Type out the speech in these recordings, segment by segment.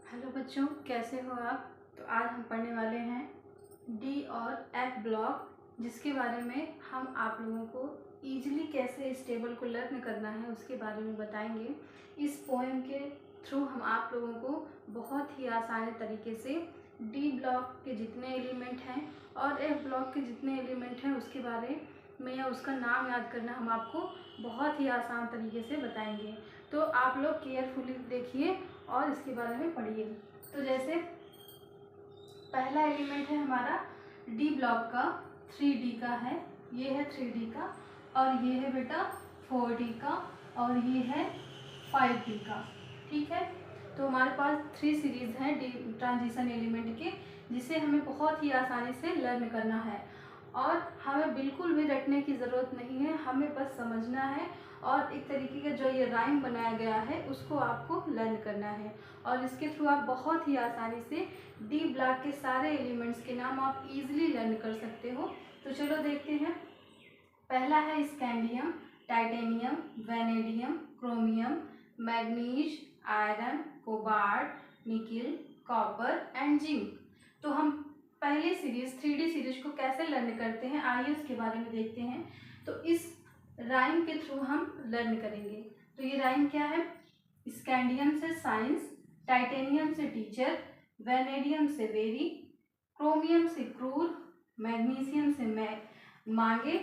Hello बच्चों, कैसे हो आप। तो आज हम पढ़ने वाले हैं डी और एफ ब्लॉक, जिसके बारे में हम आप लोगों को ईजिली कैसे इस टेबल को लर्न करना है उसके बारे में बताएंगे। इस पोएम के थ्रू हम आप लोगों को बहुत ही आसान तरीके से डी ब्लॉक के जितने एलिमेंट हैं और एफ ब्लॉक के जितने एलिमेंट हैं उसके बारे में या उसका नाम याद करना हम आपको बहुत ही आसान तरीके से बताएंगे। तो आप लोग केयरफुली देखिए और इसके बारे में पढ़िए। तो जैसे पहला एलिमेंट है हमारा डी ब्लॉक का, 3D का है। ये है 3D का और ये है बेटा 4D का और ये है 5D का। ठीक है, तो हमारे पास 3 सीरीज हैं डी ट्रांजिशन एलिमेंट के, जिसे हमें बहुत ही आसानी से लर्न करना है और हमें बिल्कुल भी रटने की ज़रूरत नहीं है, हमें बस समझना है और एक तरीके का जो ये राइम बनाया गया है उसको आपको लर्न करना है और इसके थ्रू आप बहुत ही आसानी से डी ब्लॉक के सारे एलिमेंट्स के नाम आप इजीली लर्न कर सकते हो। तो चलो देखते हैं। पहला है scandium, titanium, vanadium, chromium, manganese, iron, cobalt, nickel, copper and zinc. तो हम पहली सीरीज 3D सीरीज को कैसे लर्न करते हैं आइए उसके बारे में देखते हैं। तो इस राइम के थ्रू हम लर्न करेंगे। तो ये राइम क्या है? स्कैंडियम से साइंस, टाइटेनियम से टीचर, वैनेडियम से वेरी, क्रोमियम से क्रूर, मैग्नीशियम से मांगे,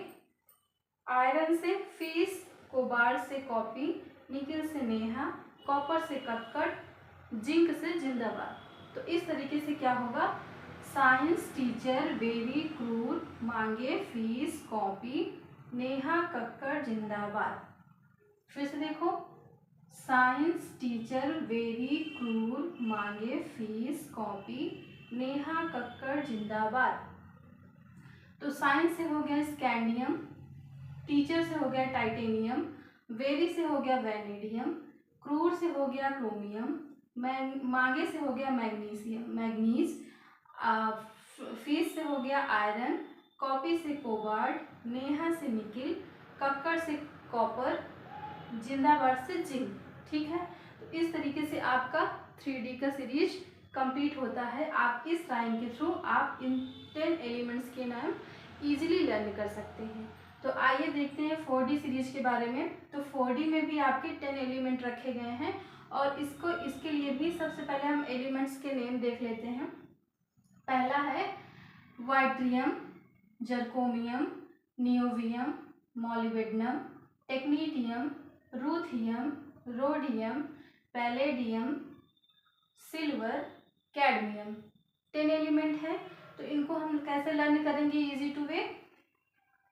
आयरन से फीस, कोबाल्ट से कॉपी, निकिल से नेहा, कॉपर से कक्कड़, जिंक से जिंदाबाद। तो इस तरीके से क्या होगा? साइंस, टीचर, वेरी, क्रूर, मांगे, फीस, कॉपी, नेहा, कक्कड़, जिंदाबाद। फिर से देखो, साइंस, टीचर, वेरी, क्रूर, मांगे, फीस, कॉपी, नेहा, कक्कड़, जिंदाबाद। तो साइंस से हो गया स्कैंडियम, टीचर से हो गया टाइटेनियम, वेरी से हो गया वैनेडियम, क्रूर से हो गया क्रोमियम, मांगे से हो गया मैग्नीज, फीस से हो गया आयरन, कॉपी से कोबाल्ट, नेहा से निकिल, कक्कड़ से कॉपर, जिंदाबाद से जिंक। ठीक है, तो इस तरीके से आपका 3D का सीरीज कंप्लीट होता है। आप इस राइम के थ्रू आप इन 10 एलिमेंट्स के नाम इजीली लर्न कर सकते हैं। तो आइए देखते हैं 4D सीरीज के बारे में। तो 4D में भी आपके 10 एलिमेंट रखे गए हैं और इसके लिए भी सबसे पहले हम एलिमेंट्स के नेम देख लेते हैं। पहला है वाइट्रियम, जर्कोमियम, नियोवियम, molybdenum, technetium, ruthenium, rhodium, palladium, silver, cadmium. 10 element है। तो इनको हम कैसे लर्न करेंगे इजी टू वे?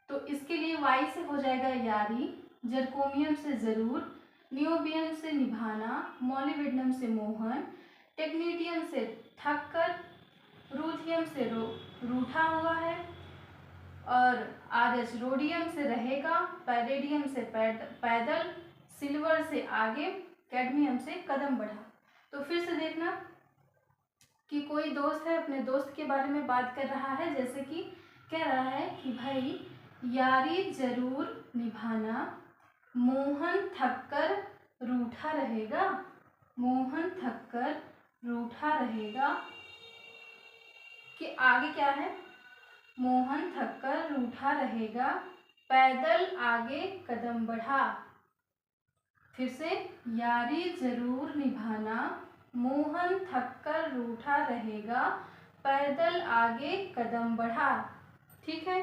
तो इसके लिए वाई से हो जाएगा यारी, जर्कोमियम से जरूर, नियोबियम से निभाना, मॉलिबेडनम से मोहन, टेक्नीटियम से थक कर, रूथियम से रूठा हुआ है और आरएच रोडियम से रहेगा, पैलेडियम से पैदल, सिल्वर से आगे, कैडमियम से कदम बढ़ा। तो फिर से देखना कि कोई दोस्त है अपने दोस्त के बारे में बात कर रहा है, जैसे कि कह रहा है कि भाई यारी जरूर निभाना, मोहन थककर रूठा रहेगा, मोहन थककर रूठा रहेगा। कि आगे क्या है? मोहन थककर रूठा रहेगा, पैदल आगे कदम बढ़ा। फिर से यारी जरूर निभाना, मोहन थककर रूठा रहेगा, पैदल आगे कदम बढ़ा। ठीक है,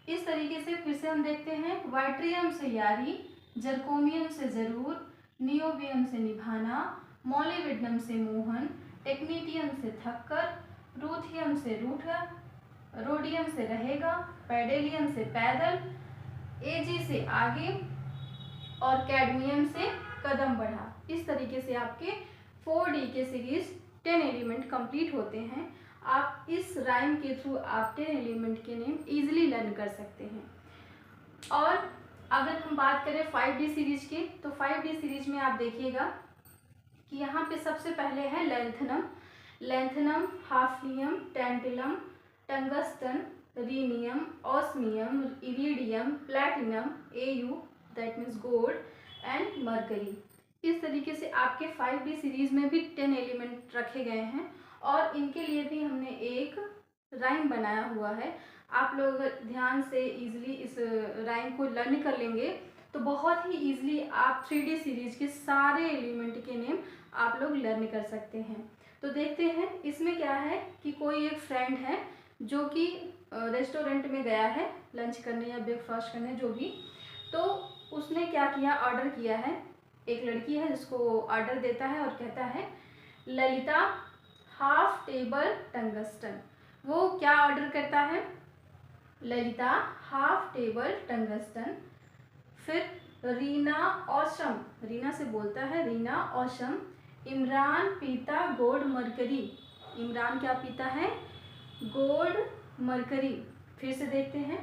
इस तरीके से फिर से हम देखते हैं। वाइट्रियम से यारी, जर्कोमियम से जरूर, नियोबियम से निभाना, मॉलिबेडनम से मोहन, टेक्नीटियम से थककर, रूथियम से रूठा, रोडियम से रहेगा, पैडेलियम से पैदल, एजी से आगे और कैडमियम से कदम बढ़ा। इस तरीके से आपके 4D के सीरीज 10 एलिमेंट कंप्लीट होते हैं। आप इस राइम के थ्रू आप 10 एलिमेंट के नेम इजीली लर्न कर सकते हैं। और अगर हम बात करें 5D सीरीज की, तो 5D सीरीज में आप देखिएगा कि यहाँ पे सबसे पहले है lanthanum, lanthanum, hafnium, tantalum, tungsten, rhenium, osmium, iridium, platinum, AU that means gold and mercury. इस तरीके से आपके 5D सीरीज़ में भी 10 एलिमेंट रखे गए हैं और इनके लिए भी हमने एक राइम बनाया हुआ है। आप लोग अगर ध्यान से इजीली इस राइम को लर्न कर लेंगे तो बहुत ही इजीली आप 3D सीरीज़ के सारे एलिमेंट के नेम आप लोग लर्न कर सकते हैं। तो देखते हैं इसमें क्या है कि कोई एक फ्रेंड है जो कि रेस्टोरेंट में गया है लंच करने या ब्रेकफास्ट करने जो भी, तो उसने क्या किया, ऑर्डर किया है। एक लड़की है जिसको ऑर्डर देता है और कहता है ललिता हाफ टेबल टंगस्टन। वो क्या ऑर्डर करता है, ललिता हाफ टेबल टंगस्टन। फिर रीना ऑसम, रीना से बोलता है रीना ऑसम इमरान पीता गोल्ड मरकरी। इमरान क्या पीता है, गोल्ड मरकरी। फिर से देखते हैं,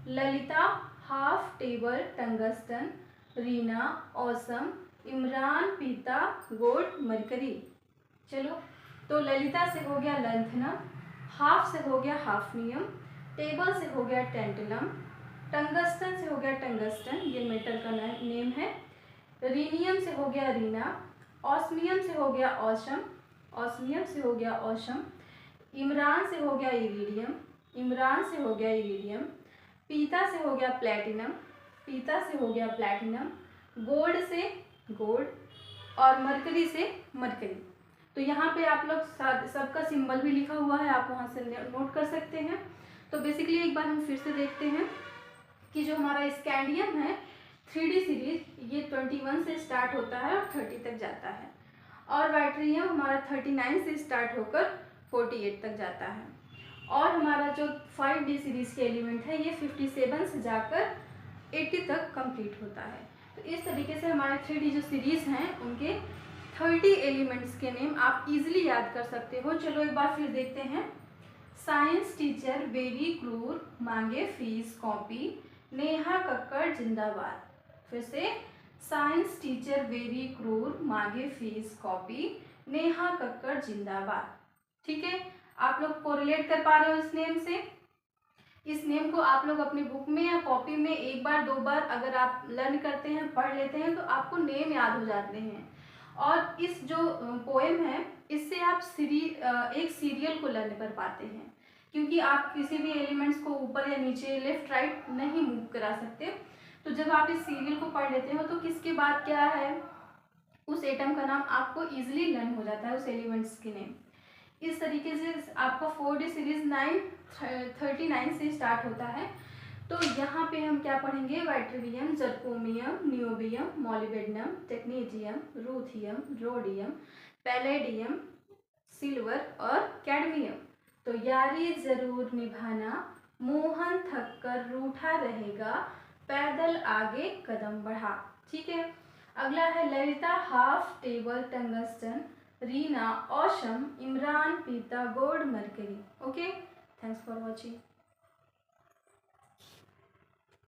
Lalita half table tungsten, Reena awesome Imran पीता गोल्ड मरकरी। चलो, तो ललिता से हो गया लंथनम, हाफ से हो गया हाफनियम, टेबल से हो गया टेंटलम, टंगस्टन से हो गया टंगस्टन, ये मेटल का नेम है, रीनियम से हो गया रीना, ऑस्मियम से हो गया ऑसम, ऑस्मियम से हो गया ऑसम, इमरान से हो गया इरीडियम, इमरान से हो गया इरीडियम, पीता से हो गया प्लैटिनम, पीता से हो गया प्लैटिनम, गोल्ड से गोल्ड और मरकरी से मरकरी। तो यहाँ पे आप लोग सबका सिंबल भी लिखा हुआ है, आप वहाँ से नोट कर सकते हैं। तो बेसिकली एक बार हम फिर से देखते हैं कि जो हमारा स्कैंडियम है 3D सीरीज, ये 21 से स्टार्ट होता है और 30 तक जाता है, और वाइट्रियम हमारा 39 से स्टार्ट होकर 48 तक जाता है, और हमारा जो 5D सीरीज के एलिमेंट है ये 57 से जाकर 80 तक कंप्लीट होता है। तो इस तरीके से हमारे 3D जो सीरीज़ हैं उनके 30 एलिमेंट्स के नेम आप इजीली याद कर सकते हो। चलो एक बार फिर देखते हैं, साइंस टीचर वेरी क्रूर मांगे फीस कॉपी, नेहा कक्कड़ जिंदाबाद। फिर से, साइंस टीचर वेरी क्रूर मांगे फीस कॉपी, नेहा कक्कड़ जिंदाबाद। ठीक है, आप लोग कोरिलेट कर पा रहे हो इस नेम से। इस नेम को आप लोग अपनी बुक में या कॉपी में एक बार दो बार अगर आप लर्न करते हैं, पढ़ लेते हैं, तो आपको नेम याद हो जाते हैं। और इस जो पोएम है इससे आप एक सीरियल को लर्न कर पाते हैं, क्योंकि आप किसी भी एलिमेंट्स को ऊपर या नीचे लेफ्ट राइट नहीं मूव करा सकते। तो जब आप इस सीरियल को पढ़ लेते हो तो किसके बाद क्या है उस एटम का नाम आपको इजीली लर्न हो जाता है, उस एलिमेंट्स के नेम। इस तरीके से आपका 4D सीरीज 939 से स्टार्ट होता है। तो यहाँ पे हम क्या पढ़ेंगे, yttrium, zirconium, niobium, molybdenum, technetium, ruthenium, rhodium, palladium, silver और कैडमियम। तो यारी जरूर निभाना, मोहन थक कर रूठा रहेगा, पैदल आगे कदम बढ़ा। ठीक है, अगला है Lalita half table tungsten, Reena awesome Imran पीता gold mercury. Okay, thanks for watching.